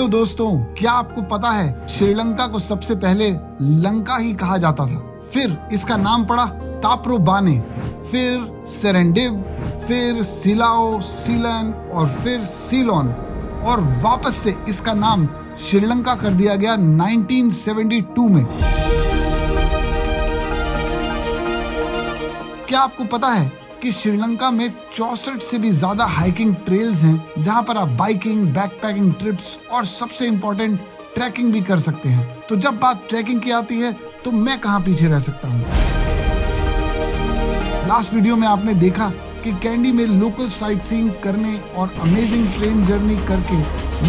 Hello दोस्तों, क्या आपको पता है श्रीलंका को सबसे पहले लंका ही कहा जाता था। फिर इसका नाम पड़ा ताप्रोबाने, फिर सेरेंडिब, फिर सिलाओ, सीलन और फिर सीलोन, और वापस से इसका नाम श्रीलंका कर दिया गया 1972 में। क्या आपको पता है कि श्रीलंका में 64 से भी ज्यादा हाइकिंग ट्रेल्स हैं, जहां पर आप बाइकिंग, बैकपैकिंग ट्रिप्स और सबसे इम्पोर्टेंट ट्रैकिंग भी कर सकते हैं। तो जब बात ट्रैकिंग की आती है तो मैं कहां पीछे रह सकता हूं। लास्ट वीडियो में आपने देखा कि कैंडी में लोकल साइट सीइंग करने और अमेजिंग ट्रेन जर्नी करके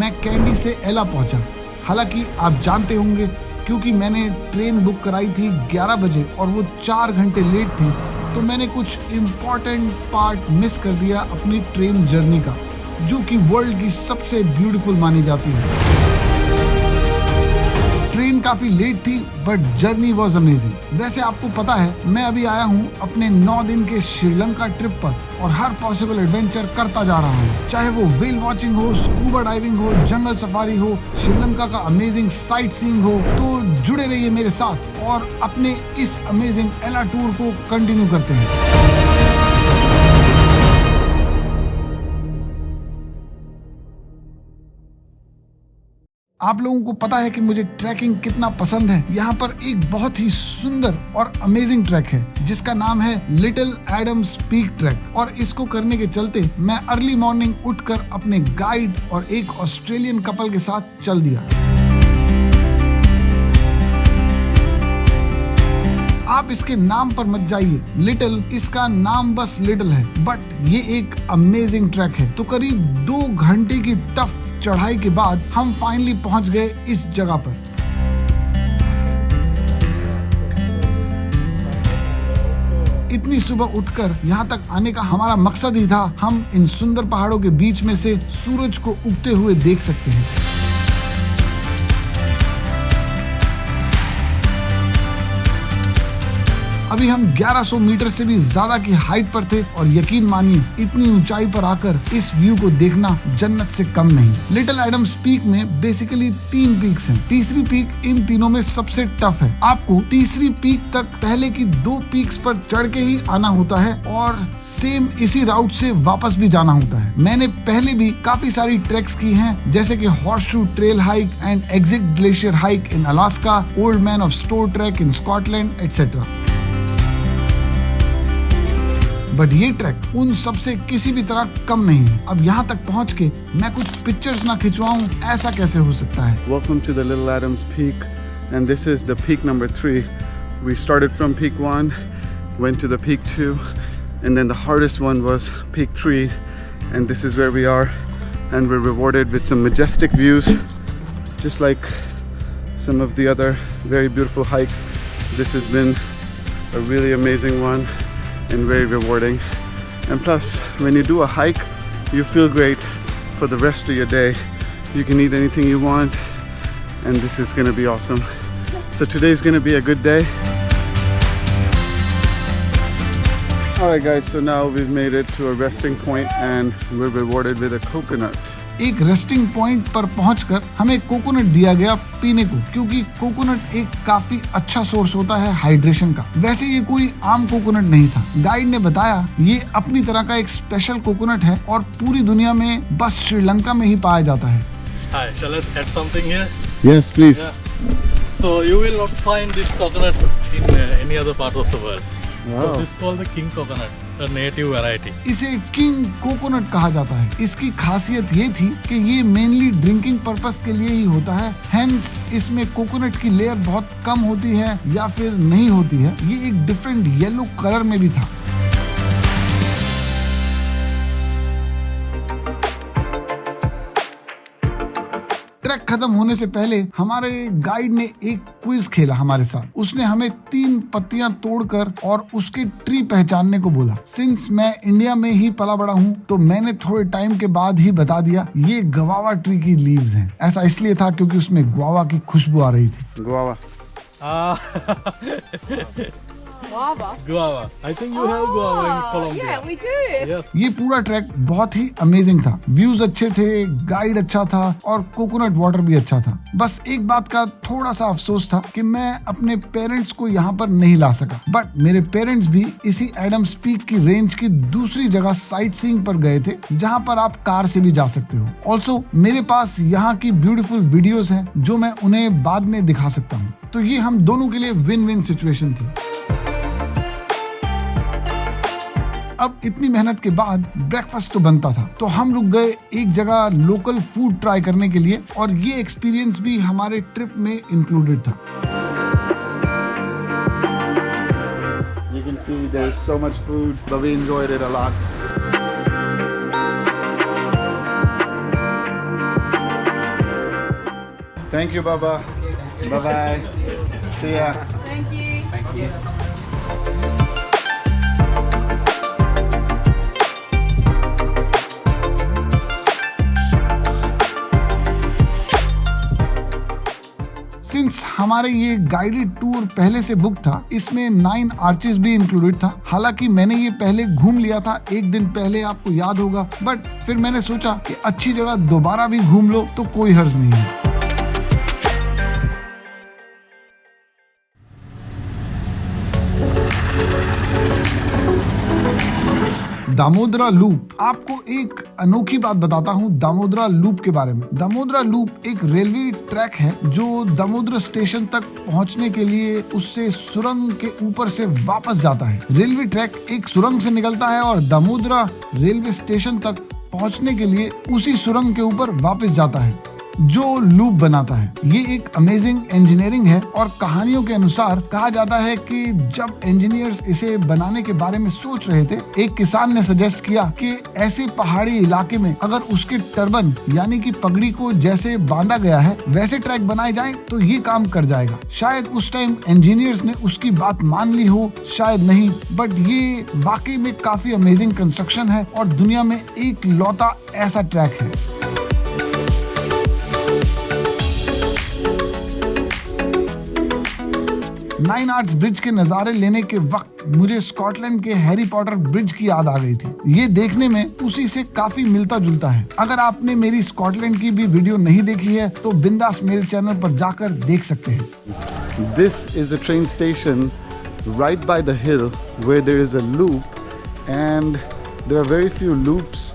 मैं कैंडी से एला पहुंचा। हालांकि आप जानते होंगे, क्योंकि मैंने ट्रेन बुक कराई थी 11 बजे और वो 4 घंटे लेट थी, तो मैंने कुछ इम्पोर्टेंट पार्ट मिस कर दिया अपनी ट्रेन जर्नी का, जो कि वर्ल्ड की सबसे ब्यूटीफुल मानी जाती है। ट्रेन काफी लेट थी बट जर्नी वॉज अमेजिंग। वैसे आपको पता है, मैं अभी आया हूँ अपने 9 दिन के श्रीलंका ट्रिप पर और हर पॉसिबल एडवेंचर करता जा रहा हूँ, चाहे वो व्हेल वॉचिंग हो, स्कूबा डाइविंग हो, जंगल सफारी हो, श्रीलंका का अमेजिंग साइट सीइंग हो। तो जुड़े रहिए मेरे साथ और अपने इस अमेजिंग एला टूर को कंटिन्यू करते हैं। आप लोगों को पता है कि मुझे ट्रैकिंग कितना पसंद है। यहाँ पर एक बहुत ही सुंदर और अमेजिंग ट्रैक है जिसका नाम है लिटिल एडम्स पीक ट्रैक, और इसको करने के चलते मैं अर्ली मॉर्निंग उठकर अपने गाइड और एक ऑस्ट्रेलियन कपल के साथ चल दिया। आप इसके नाम पर मत जाइए, लिटिल, इसका नाम बस लिटिल है, बट ये एक अमेजिंग ट्रैक है। तो करीब 2 घंटे की टफ चढ़ाई के बाद हम फाइनली पहुंच गए इस जगह पर। इतनी सुबह उठकर यहाँ तक आने का हमारा मकसद ही था, हम इन सुंदर पहाड़ों के बीच में से सूरज को उगते हुए देख सकते हैं। अभी हम 1100 मीटर से भी ज्यादा की हाइट पर थे और यकीन मानिए, इतनी ऊंचाई पर आकर इस व्यू को देखना जन्नत से कम नहीं। लिटिल एडम्स पीक में बेसिकली 3 पीक्स हैं। तीसरी पीक इन तीनों में सबसे टफ है। आपको तीसरी पीक तक पहले की 2 पीक्स पर चढ़ के ही आना होता है और सेम इसी राउट से वापस भी जाना होता है। मैंने पहले भी काफी सारी ट्रैक्स की हैं, जैसे कि horseshoe trail hike and exit glacier hike in Alaska, old man of store track in Scotland etcetera. But ये ट्रैक उन सबसे किसी भी तरह कम नहीं है। अब यहाँ तक पहुँच के मैं कुछ पिक्चर्स ना खिंचवाऊं, ऐसा कैसे हो सकता है। Welcome to the Little Adams Peak, and this is the peak number 3. We started from peak 1, went to the peak 2, and then the hardest one was peak 3, and this is where we are, and we're rewarded with some majestic views, just like some of the other very beautiful hikes. This has been a really amazing one and very rewarding, and plus when you do a hike you feel great for the rest of your day. You can eat anything you want, and this is going to be awesome. So today's going to be a good day. Alright guys, so now we've made it to a resting point and we're rewarded with a coconut. एक resting point पर पहुंचकर हमें coconut दिया गया पीने को, क्योंकि coconut एक काफी अच्छा सोर्स होता है हाइड्रेशन का। वैसे ये कोई आम कोकोनट नहीं था। गाइड ने बताया ये अपनी तरह का एक स्पेशल कोकोनट है और पूरी दुनिया में बस श्रीलंका में ही पाया जाता है। Hi, shall I add something here? Yes, please. Yeah. So you will not find this coconut in any other part of the world. Wow. So this is called the king coconut, a native variety. इसे king coconut कहा जाता है। इसकी खासियत ये थी कि ये मेनली ड्रिंकिंग पर्पस के लिए ही होता है, हेंस इसमें कोकोनट की लेयर बहुत कम होती है या फिर नहीं होती है। ये एक डिफरेंट येलो कलर में भी था। ट्रैक खत्म होने से पहले हमारे गाइड ने एक क्विज खेला हमारे साथ। उसने हमें 3 पत्तियां तोड़कर और उसकी ट्री पहचानने को बोला। सिंस मैं इंडिया में ही पला बड़ा हूँ तो मैंने थोड़े टाइम के बाद ही बता दिया ये गवावा ट्री की लीव्स हैं। ऐसा इसलिए था क्योंकि उसमें गुआवा की खुशबू आ रही थी। Guava. guava. Guava. I think you have guava in Colombia. Yeah, we do. Yes. ये पूरा ट्रैक बहुत ही अमेजिंग था। व्यूज अच्छे थे, गाइड अच्छा था और कोकोनट वाटर भी अच्छा था। बस एक बात का थोड़ा सा अफसोस था कि मैं अपने पेरेंट्स को यहाँ पर नहीं ला सका, बट मेरे पेरेंट्स भी इसी एडम्स पीक की रेंज की दूसरी जगह साइट सीइंग पर गए थे, जहाँ पर आप कार से भी जा सकते हो। ऑल्सो मेरे पास यहाँ की ब्यूटीफुल वीडियोस हैं जो मैं उन्हें बाद में दिखा सकता हूँ। तो ये हम दोनों के लिए विन विन सिचुएशन थी। अब इतनी मेहनत के बाद ब्रेकफास्ट तो बनता था, तो हम रुक गए एक जगह लोकल फूड ट्राई करने के लिए और ये एक्सपीरियंस भी हमारे ट्रिप में इंक्लूडेड था। You can see there's so much food, but we enjoyed it a lot. Thank you, Baba. Bye-bye. See ya. Thank you. Thank you. Since हमारे ये गाइडेड टूर पहले से बुक था, इसमें 9 आर्चेस भी इंक्लूडेड था। हालांकि मैंने ये पहले घूम लिया था एक दिन पहले, आपको याद होगा, बट फिर मैंने सोचा कि अच्छी जगह दोबारा भी घूम लो तो कोई हर्ज नहीं है। दामोदरा लूप। आपको एक अनोखी बात बताता हूँ दामोदरा लूप के बारे में। दामोदरा लूप एक रेलवे ट्रैक है जो दामोदरा स्टेशन तक पहुँचने के लिए उससे सुरंग के ऊपर से वापस जाता है। रेलवे ट्रैक एक सुरंग से निकलता है और दामोदरा रेलवे स्टेशन तक पहुँचने के लिए उसी सुरंग के ऊपर वापस जाता है जो लूप बनाता है। ये एक अमेजिंग इंजीनियरिंग है और कहानियों के अनुसार कहा जाता है कि जब इंजीनियर्स इसे बनाने के बारे में सोच रहे थे, एक किसान ने सजेस्ट किया कि ऐसे पहाड़ी इलाके में अगर उसके टर्बन यानी कि पगड़ी को जैसे बांधा गया है वैसे ट्रैक बनाए जाए तो ये काम कर जाएगा। शायद उस टाइम इंजीनियर्स ने उसकी बात मान ली हो, शायद नहीं, बट ये वाकई में काफी अमेजिंग कंस्ट्रक्शन है और दुनिया में एक लौता ऐसा ट्रैक है। नाइन आर्च ब्रिज के नजारे लेने के वक्त मुझे स्कॉटलैंड के हैरी पॉटर ब्रिज की याद आ गई थी। ये देखने में उसी से काफी मिलता जुलता है। अगर आपने मेरी स्कॉटलैंड की भी वीडियो नहीं देखी है तो बिंदास मेरे चैनल पर जाकर देख सकते हैं। This is a train station right by the hill where there is a loop and there are very few loops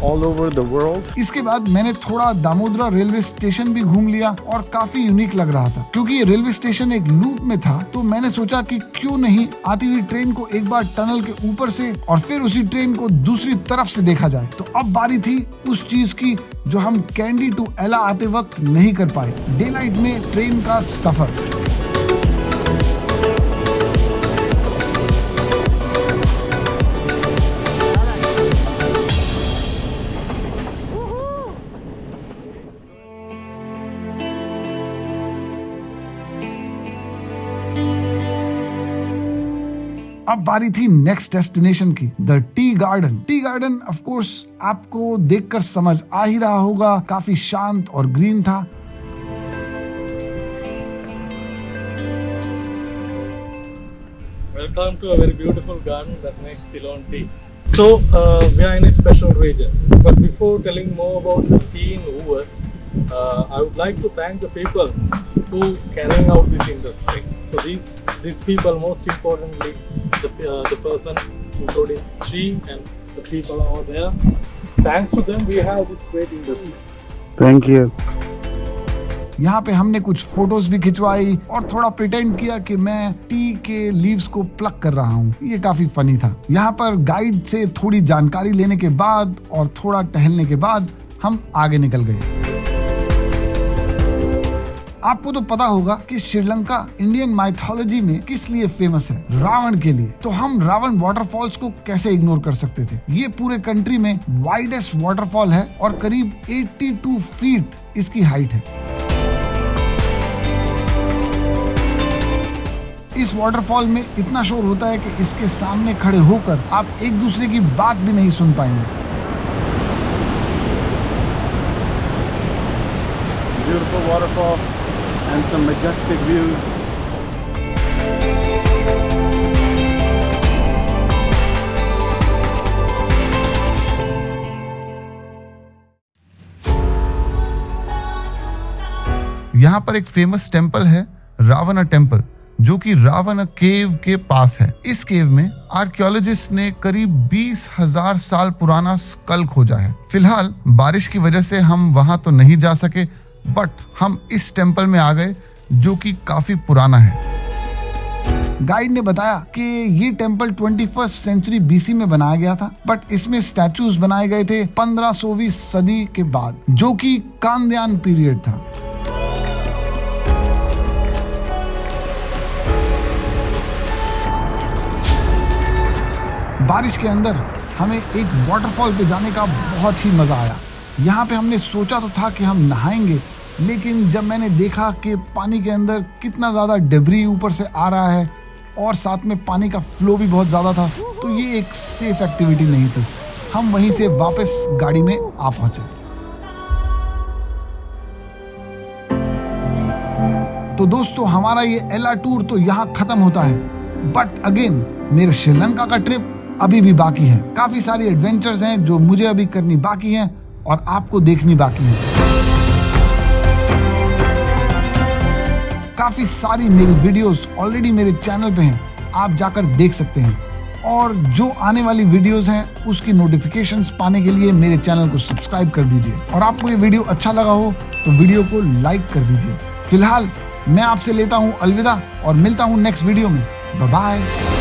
all over the world. इसके बाद मैंने थोड़ा दामोदरा रेलवे स्टेशन भी घूम लिया और काफी यूनिक लग रहा था। क्योंकि ये रेलवे स्टेशन एक लूप में था तो मैंने सोचा कि क्यों नहीं आती हुई ट्रेन को एक बार टनल के ऊपर से और फिर उसी ट्रेन को दूसरी तरफ से देखा जाए। तो अब बारी थी उस चीज की जो हम कैंडी टू एला आते वक्त नहीं कर पाए, डे लाइट में ट्रेन का सफर। अब बारी थी नेक्स्ट डेस्टिनेशन की, the tea garden. Tea garden of course आपको देखकर समझ आ ही रहा होगा, काफी शांत और ग्रीन था। Welcome to a very beautiful garden that makes Ceylon tea. So we are in a special region. But before telling more about the tea in Hoover, I would like to thank the people who carrying out this industry. So these people, most importantly, the person including she and the people out there. Thanks to them, we have this great industry. Thank you. यहाँ पे हमने कुछ photos भी खिंचवाई और थोड़ा pretend किया कि मैं टी के लीव्स को प्लक कर रहा हूँ। ये काफी फनी था। यहाँ पर गाइड से थोड़ी जानकारी लेने के बाद और थोड़ा टहलने के बाद हम आगे निकल गए। आपको तो पता होगा कि श्रीलंका इंडियन माइथोलॉजी में किस लिए फेमस है, रावण के लिए। तो हम रावण वाटरफॉल्स को कैसे इग्नोर कर सकते थे। ये पूरे कंट्री में वाइडेस्ट वाटरफॉल है और करीब 82 फीट इसकी हाइट है। इस वाटरफॉल में इतना शोर होता है कि इसके सामने खड़े होकर आप एक दूसरे की बात भी नहीं सुन पाएंगे। Beautiful waterfall and some majestic views. यहाँ पर एक फेमस टेम्पल है, रावण टेम्पल, जो कि रावण केव के पास है। इस केव में आर्कियोलॉजिस्ट ने करीब 20,000 साल पुराना स्कल खोजा है। फिलहाल बारिश की वजह से हम वहां तो नहीं जा सके, बट हम इस टेम्पल में आ गए जो कि काफी पुराना है। गाइड ने बताया कि ये टेम्पल 21st सेंचुरी बीसी में बनाया गया था, बट इसमें स्टैचूज बनाए गए थे 1500वीं सदी के बाद, जो कि कांदियान पीरियड था। बारिश के अंदर हमें एक वाटरफॉल पे जाने का बहुत ही मजा आया। यहाँ पे हमने सोचा तो था कि हम नहाएंगे, लेकिन जब मैंने देखा कि पानी के अंदर कितना ज़्यादा डेब्री ऊपर से आ रहा है और साथ में पानी का फ्लो भी बहुत ज़्यादा था, तो ये एक सेफ एक्टिविटी नहीं थी। हम वहीं से वापस गाड़ी में आ पहुंचे। तो दोस्तों, हमारा ये एला टूर तो यहाँ खत्म होता है, बट अगेन मेरे श्रीलंका का ट्रिप अभी भी बाकी है। काफी सारी एडवेंचर्स हैं जो मुझे अभी करनी बाकी हैं और आपको देखनी बाकी है। काफी सारी मेरी वीडियोस ऑलरेडी मेरे चैनल पे हैं, आप जाकर देख सकते हैं। और जो आने वाली वीडियोस हैं उसकी नोटिफिकेशंस पाने के लिए मेरे चैनल को सब्सक्राइब कर दीजिए। और आपको ये वीडियो अच्छा लगा हो तो वीडियो को लाइक कर दीजिए। फिलहाल मैं आपसे लेता हूँ अलविदा और मिलता हूँ नेक्स्ट वीडियो में। Bye bye.